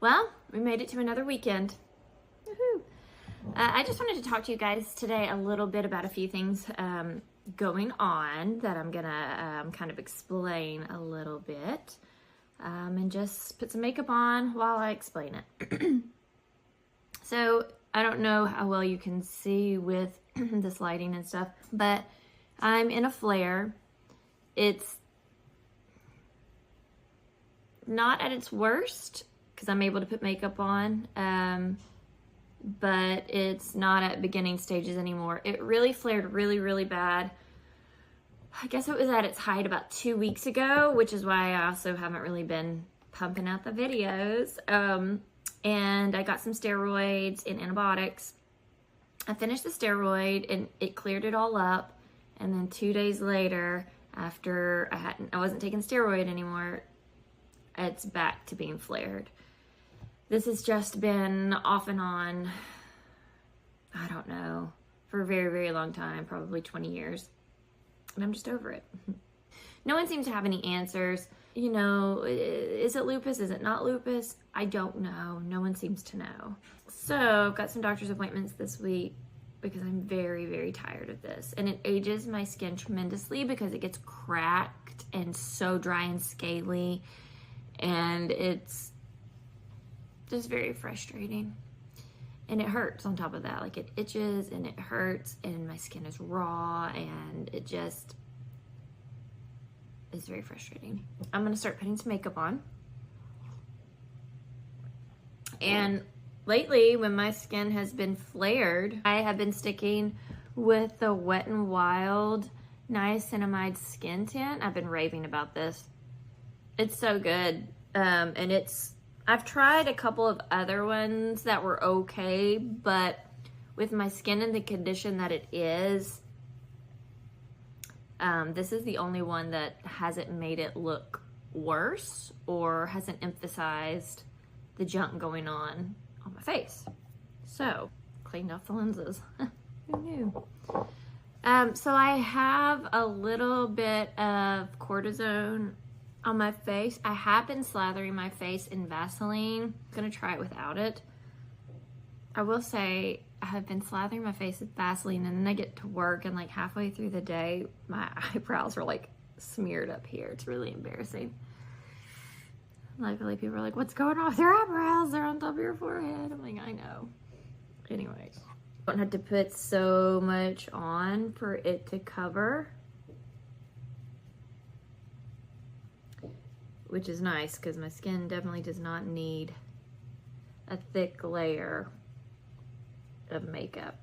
Well, we made it to another weekend. Woohoo! I just wanted to talk to you guys today a little bit about a few things going on that I'm gonna kind of explain a little bit and just put some makeup on while I explain it. So I don't know how well you can see with this lighting and stuff, but I'm in a flare. It's not at its worst because I'm able to put makeup on, but it's not at beginning stages anymore. It really flared really bad. I guess it was at its height about 2 weeks ago, which is why I also haven't really been pumping out the videos. And I got some steroids and antibiotics. I finished the steroid and it cleared it all up. And then 2 days later, after I wasn't taking steroid anymore, it's back to being flared. This has just been off and on, I don't know, for a very long time, probably 20 years. And I'm just over it. No one seems to have any answers. You know, is it lupus? Is it not lupus? I don't know. No one seems to know. So I've got some doctor's appointments this week because I'm very tired of this. And it ages my skin tremendously because it gets cracked and so dry and scaly. And it's just very frustrating. And it hurts on top of that. Like, it itches and it hurts and my skin is raw and it just is very frustrating. I'm gonna start putting some makeup on. And lately, when my skin has been flared, I have been sticking with the Wet n Wild niacinamide skin tint. I've been raving about this. It's so good. And I've tried a couple of other ones that were okay, but with my skin in the condition that it is, this is the only one that hasn't made it look worse or hasn't emphasized the junk going on my face. So, cleaned off the lenses. Who knew? So I have a little bit of cortisone on my face. I have been slathering my face in Vaseline. I'm gonna try it without it. I will say I have been slathering my face with Vaseline, and then I get to work and like halfway through the day, my eyebrows are like smeared up here. It's really embarrassing. Luckily people are like, what's going on with your eyebrows? They're on top of your forehead. I'm like, I know. Anyways, don't have to put so much on for it to cover, which is nice because my skin definitely does not need a thick layer of makeup.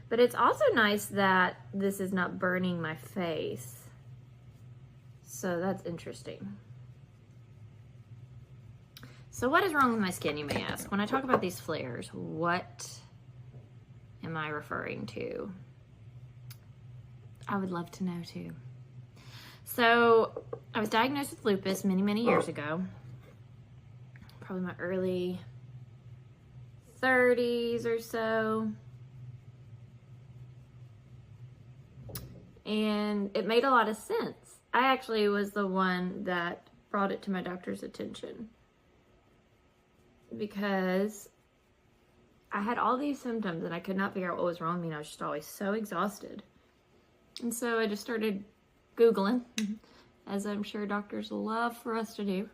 But it's also nice that this is not burning my face. So that's interesting. So what is wrong with my skin, you may ask? When I talk about these flares, what am I referring to? I would love to know too. So I was diagnosed with lupus many years ago, probably my early 30s or so. And it made a lot of sense. I actually was the one that brought it to my doctor's attention because I had all these symptoms and I could not figure out what was wrong with me. I was just always so exhausted. And so I just started Googling, as I'm sure doctors love for us to do.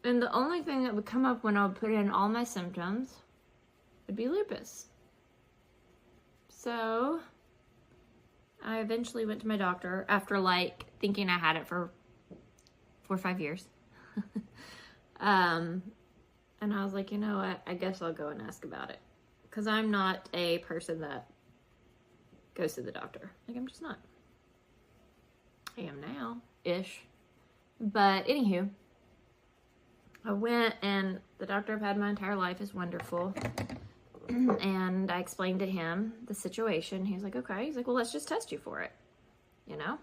And the only thing that would come up when I would put in all my symptoms would be lupus. So I eventually went to my doctor after like thinking I had it for 4 or 5 years. And I was like, you know what? I guess I'll go and ask about it. Because I'm not a person that goes to the doctor. Like, I'm just not. I am now-ish. But anywho, I went, and the doctor I've had my entire life is wonderful. And I explained to him the situation. He was like, okay. He's like, well, let's just test you for it. You know?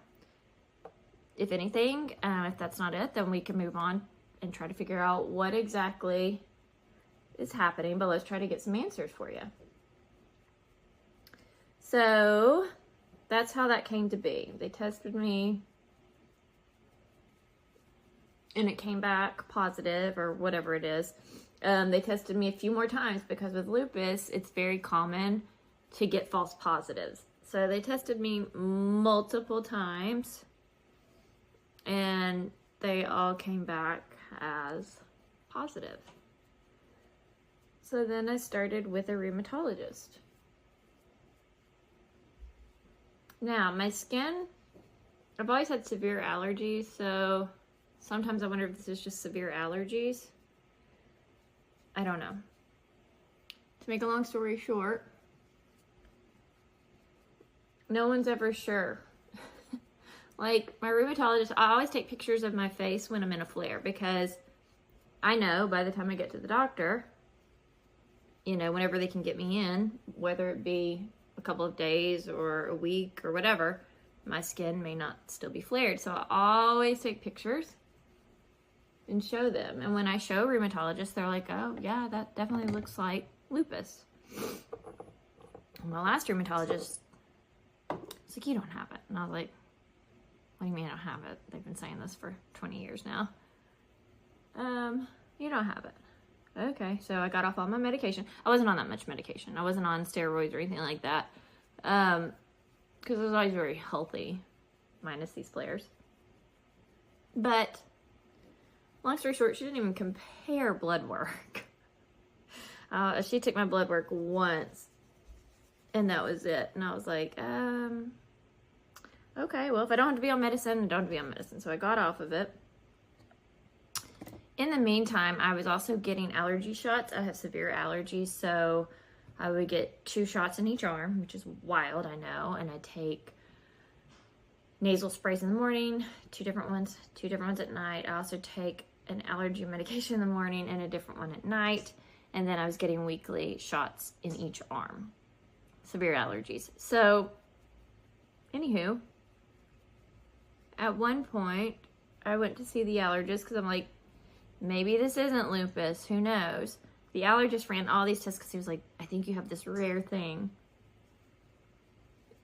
If anything, if that's not it, then we can move on and try to figure out what exactly is happening. But let's try to get some answers for you. So that's how that came to be. They tested me and it came back positive or whatever it is. They tested me a few more times because with lupus, it's very common to get false positives. So they tested me multiple times and they all came back as positive. So then I started with a rheumatologist. Now, my skin, I've always had severe allergies, so sometimes I wonder if this is just severe allergies. I don't know. To make a long story short, no one's ever sure. Like, my rheumatologist, I always take pictures of my face when I'm in a flare because I know by the time I get to the doctor, you know, whenever they can get me in, whether it be a couple of days or a week or whatever, my skin may not still be flared. So I always take pictures and show them. And when I show rheumatologists, they're like, oh yeah, that definitely looks like lupus. And my last rheumatologist was like, you don't have it. And I was like, what do you mean I don't have it? They've been saying this for 20 years now. You don't have it. Okay, so I got off all my medication. I wasn't on that much medication. I wasn't on steroids or anything like that. Because I was always very healthy, minus these flares. But long story short, she didn't even compare blood work. She took my blood work once, and that was it. And I was like, okay, well, if I don't have to be on medicine, I don't have to be on medicine. So I got off of it. In the meantime, I was also getting allergy shots. I have severe allergies, so I would get 2 shots in each arm, which is wild, I know. And I take nasal sprays in the morning, 2 different ones at night. I also take an allergy medication in the morning and a different one at night. And then I was getting weekly shots in each arm. Severe allergies. So, anywho, at one point, I went to see the allergist because I'm like, maybe this isn't lupus, who knows? The allergist ran all these tests because he was like, I think you have this rare thing.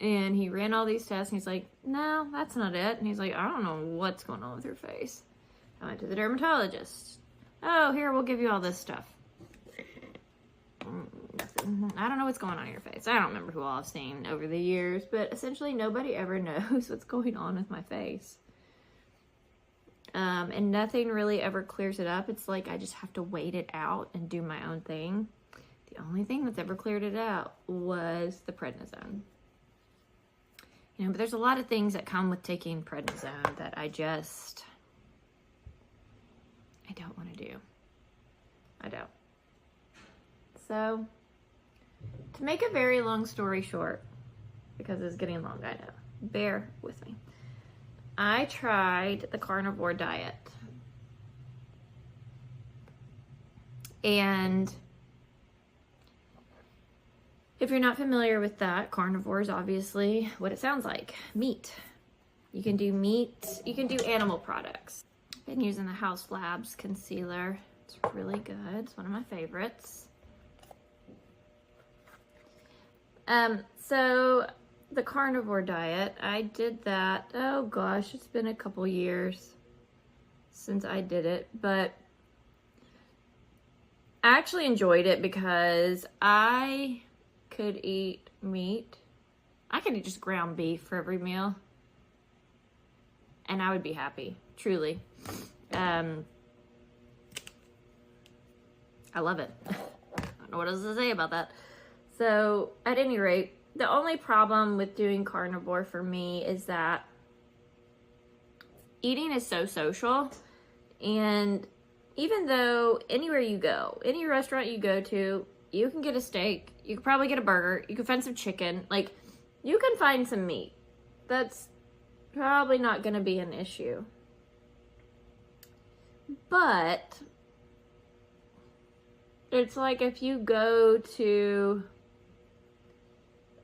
And he ran all these tests and he's like, no, that's not it. And he's like, I don't know what's going on with your face. I went to the dermatologist. Oh, here, we'll give you all this stuff. I don't know what's going on in your face. I don't remember who all I've seen over the years, but essentially nobody ever knows what's going on with my face. And nothing really ever clears it up. It's like I just have to wait it out and do my own thing. The only thing that's ever cleared it out was the prednisone. You know, but there's a lot of things that come with taking prednisone that I don't want to do. I don't. So, to make a very long story short, because it's getting long, I know, bear with me. I tried the carnivore diet. And if you're not familiar with that, carnivore is obviously what it sounds like, meat. You can do meat, you can do animal products. I've been using the House Labs concealer. It's really good. It's one of my favorites. So the carnivore diet, I did that, oh gosh, it's been a couple years since I did it, but I actually enjoyed it because I could eat meat. I could eat just ground beef for every meal, and I would be happy, truly. I love it. I don't know what else to say about that. So, at any rate, the only problem with doing carnivore for me is that eating is so social, and even though anywhere you go, any restaurant you go to, you can get a steak, you can probably get a burger, you can find some chicken, like, you can find some meat. That's probably not going to be an issue. But it's like if you go to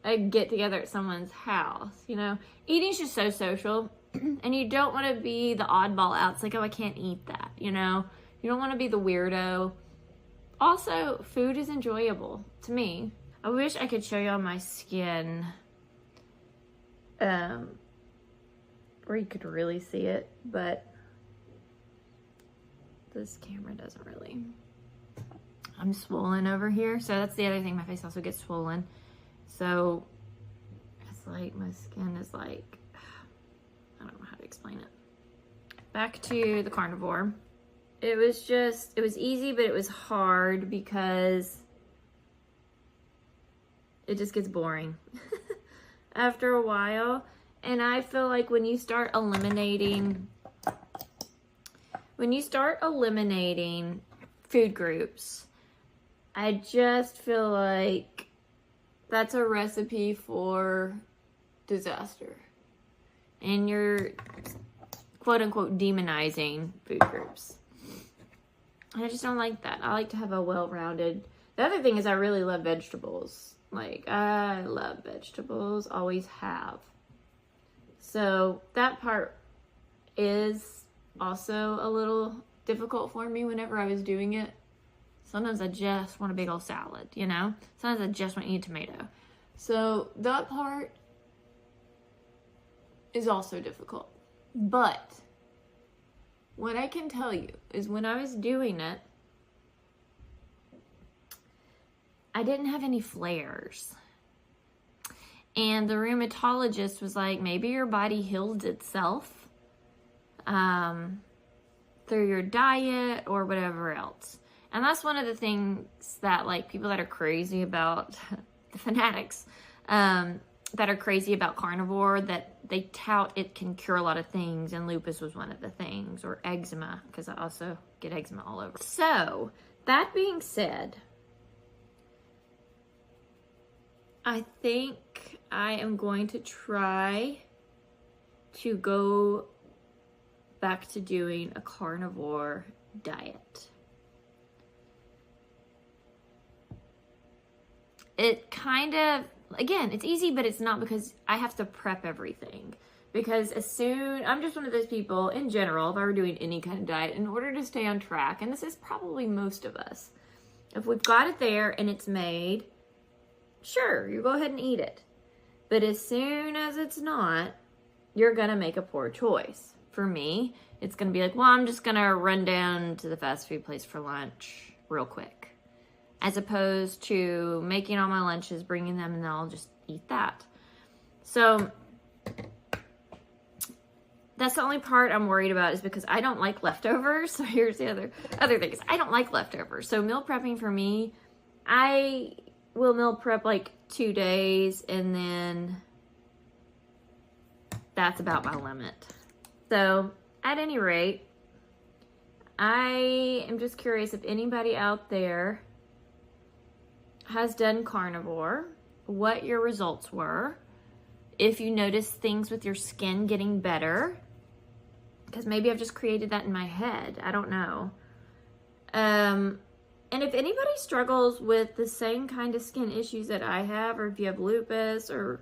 a get together at someone's house, you know, eating's just so social, and you don't want to be the oddball out. It's like, oh, I can't eat that, you know, you don't want to be the weirdo. Also, food is enjoyable to me. I wish I could show y'all my skin, where you could really see it, but this camera doesn't really. I'm swollen over here. So that's the other thing. My face also gets swollen. So it's like my skin is like, I don't know how to explain it. Back to the Carnivore. It was easy, but it was hard because it just gets boring after a while. And I feel like when you start eliminating food groups, I just feel like that's a recipe for disaster. And you're quote unquote demonizing food groups. I just don't like that. I like to have a well-rounded. The other thing is I really love vegetables. Like, I love vegetables, always have. So that part is also a little difficult for me whenever I was doing it. Sometimes I just want a big old salad, you know? Sometimes I just want to eat a tomato. So that part is also difficult. But what I can tell you is when I was doing it, I didn't have any flares. And the rheumatologist was like, maybe your body healed itself through your diet or whatever else. And that's one of the things that like people that are crazy about the fanatics that are crazy about carnivore, that they tout it can cure a lot of things, and lupus was one of the things, or eczema, because I also get eczema all over. So that being said, I think I am going to try to go back to doing a carnivore diet. It kind of, again, it's easy, but it's not, because I have to prep everything. Because I'm just one of those people, in general, if I were doing any kind of diet, in order to stay on track, and this is probably most of us, if we've got it there and it's made, sure, you go ahead and eat it. But as soon as it's not, you're going to make a poor choice. For me, it's going to be like, well, I'm just going to run down to the fast food place for lunch real quick. As opposed to making all my lunches, bringing them, and then I'll just eat that. So that's the only part I'm worried about, is because I don't like leftovers. So here's the other thing is I don't like leftovers. So meal prepping for me, I will meal prep like 2 days, and then that's about my limit. So at any rate, I am just curious if anybody out there has done carnivore, what your results were, if you notice things with your skin getting better, because maybe I've just created that in my head, I don't know. And if anybody struggles with the same kind of skin issues that I have, or if you have lupus or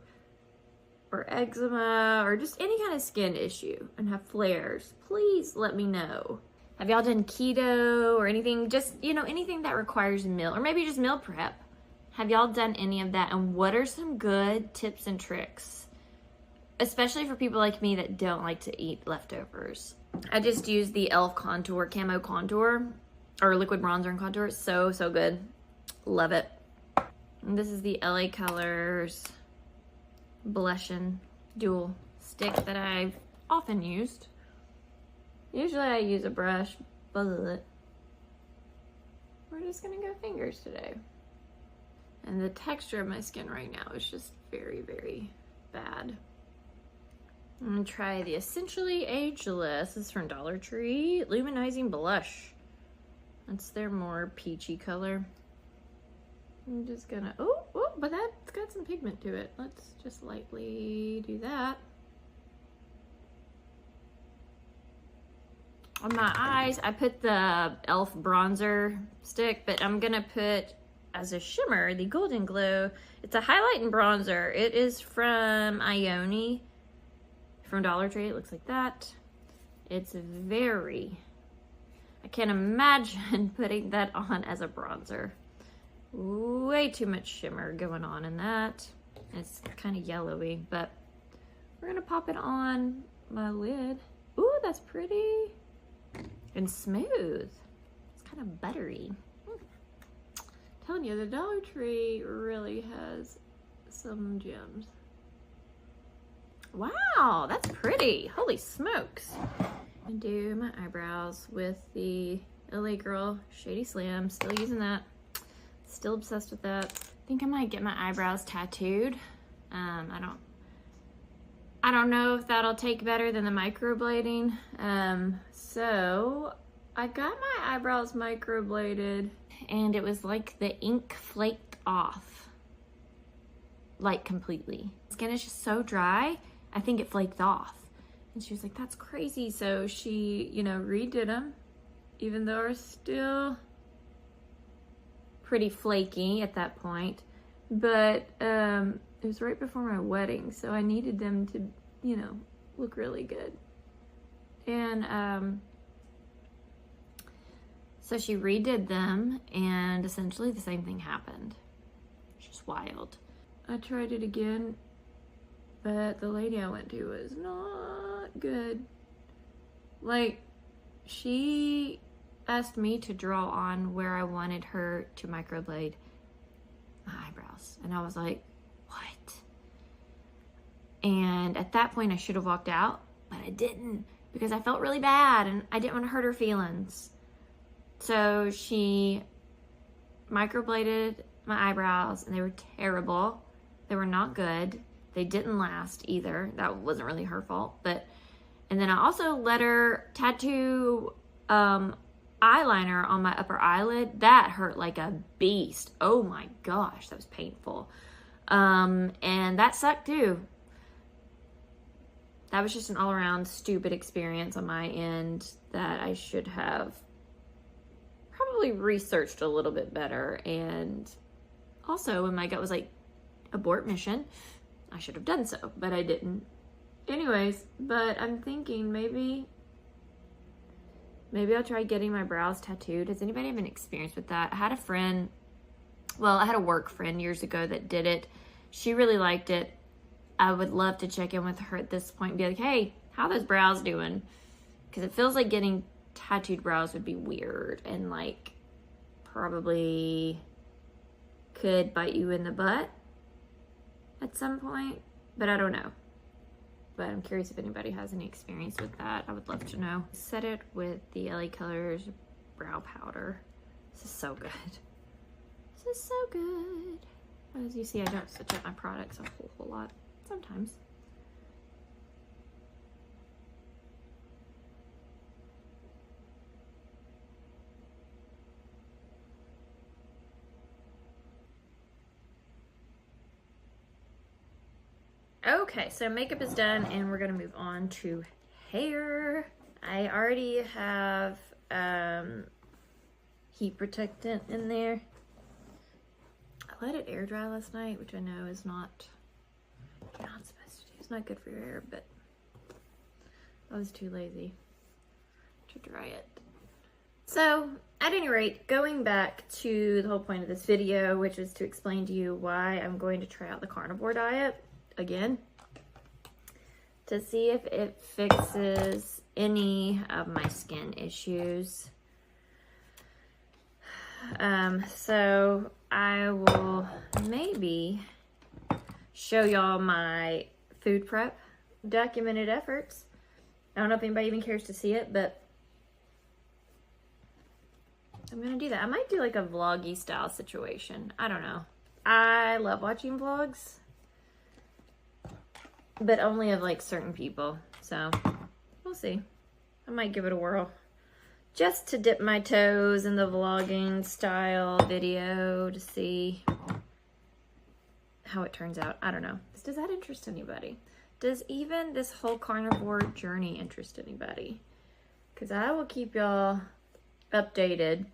eczema, or just any kind of skin issue and have flares, please let me know. Have y'all done keto or anything? Just, anything that requires meal, or maybe just meal prep. Have y'all done any of that? And what are some good tips and tricks? Especially for people like me that don't like to eat leftovers. I just use the e.l.f. Contour, Camo Contour, or Liquid Bronzer and Contour. It's so, so good. Love it. And this is the LA Colors Blushing Dual Stick that I've often used. Usually I use a brush, but we're just gonna go fingers today. And the texture of my skin right now is just very, very bad. I'm gonna try the Essentially Ageless. This is from Dollar Tree. Luminizing Blush. That's their more peachy color. I'm just gonna, but that's got some pigment to it. Let's just lightly do that. On my eyes, I put the e.l.f. bronzer stick, but I'm gonna put as a shimmer the Golden Glow. It's a highlight and bronzer. It is from Ione, from Dollar Tree. It looks like that. It's very, I can't imagine putting that on as a bronzer. Way too much shimmer going on in that. It's kind of yellowy, but we're gonna pop it on my lid. Ooh, that's pretty and smooth. kind of buttery. Telling you, the Dollar Tree really has some gems. Wow, that's pretty. Holy smokes. I do my eyebrows with the LA Girl Shady Slam. Still using that. Still obsessed with that. I think I might get my eyebrows tattooed. I don't know if that'll take better than the microblading. So I got my eyebrows microbladed and it was like the ink flaked off. Like completely. Skin is just so dry. I think it flaked off. And she was like, that's crazy. So she, you know, redid them, even though they're still pretty flaky at that point. But it was right before my wedding, so I needed them to, you know, look really good. And so she redid them, and essentially the same thing happened. It's just wild. I tried it again, but the lady I went to was not good. Like, she asked me to draw on where I wanted her to microblade my eyebrows. And I was like, what? And at that point I should have walked out, but I didn't because I felt really bad and I didn't want to hurt her feelings. So she microbladed my eyebrows and they were terrible. They were not good. They didn't last either. That wasn't really her fault. And then I also let her tattoo eyeliner on my upper eyelid. That hurt like a beast. Oh my gosh, that was painful. And that sucked too. That was just an all-around stupid experience on my end that I should have probably researched a little bit better. And also when my gut was like, abort mission, I should have done so, but I didn't. Anyways, but I'm thinking maybe I'll try getting my brows tattooed. Does anybody have an experience with that? I had a friend, well, I had a work friend years ago that did it. She really liked it. I would love to check in with her at this point and be like, hey, how are those brows doing? Because it feels like getting tattooed brows would be weird and like probably could bite you in the butt at some point, but I don't know. But I'm curious if anybody has any experience with that. I would love to know. Set it with the LA Colors brow powder. This is so good. This is so good. As you see, I don't switch up my products a whole lot sometimes. Okay, so makeup is done and we're gonna move on to hair. I already have heat protectant in there. I let it air dry last night, which I know is not supposed to do. It's not good for your hair, but I was too lazy to dry it. So at any rate, going back to the whole point of this video, which is to explain to you why I'm going to try out the carnivore diet again to see if it fixes any of my skin issues. So I will maybe show y'all my food prep documented efforts. I don't know if anybody even cares to see it, but I'm gonna do that. I might do like a vloggy style situation. I don't know. I love watching vlogs, but only of like certain people. So we'll see. I might give it a whirl just to dip my toes in the vlogging style video to see how it turns out. I don't know. Does that interest anybody? Does even this whole carnivore journey interest anybody? Because I will keep y'all updated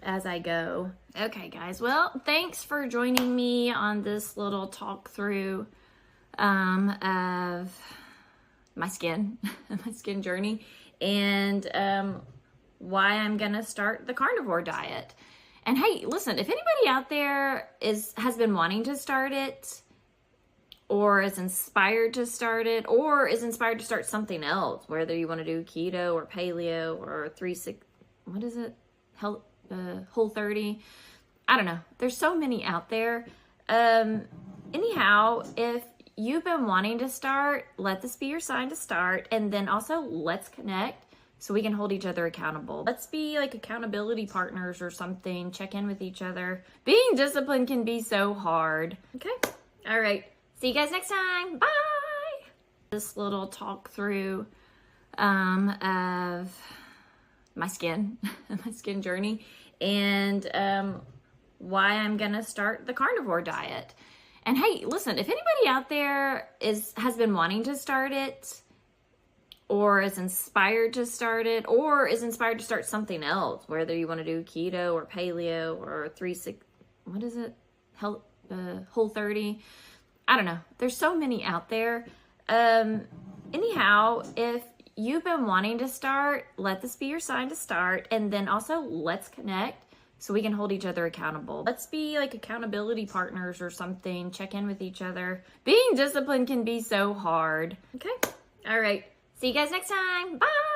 as I go. Okay, guys. Well, thanks for joining me on this little talk through of my skin, my skin journey, and why I'm gonna start the carnivore diet. And hey, listen, if anybody out there has been wanting to start it, or is inspired to start it, or is inspired to start something else, whether you want to do keto or paleo or what is it? Whole 30. I don't know. There's so many out there. Anyhow, if you've been wanting to start, let this be your sign to start. And then also let's connect so we can hold each other accountable. Let's be like accountability partners or something. Check in with each other. Being disciplined can be so hard. Okay. All right. See you guys next time. Bye. This little talk through of my skin, my skin journey, and why I'm gonna start the carnivore diet. And hey, listen, if anybody out there has been wanting to start it, or is inspired to start it, or is inspired to start something else, whether you want to do keto or paleo or Whole 30. I don't know. There's so many out there. Anyhow, if you've been wanting to start, let this be your sign to start. And then also let's connect so we can hold each other accountable. Let's be like accountability partners or something. Check in with each other. Being disciplined can be so hard. Okay. All right. See you guys next time. Bye.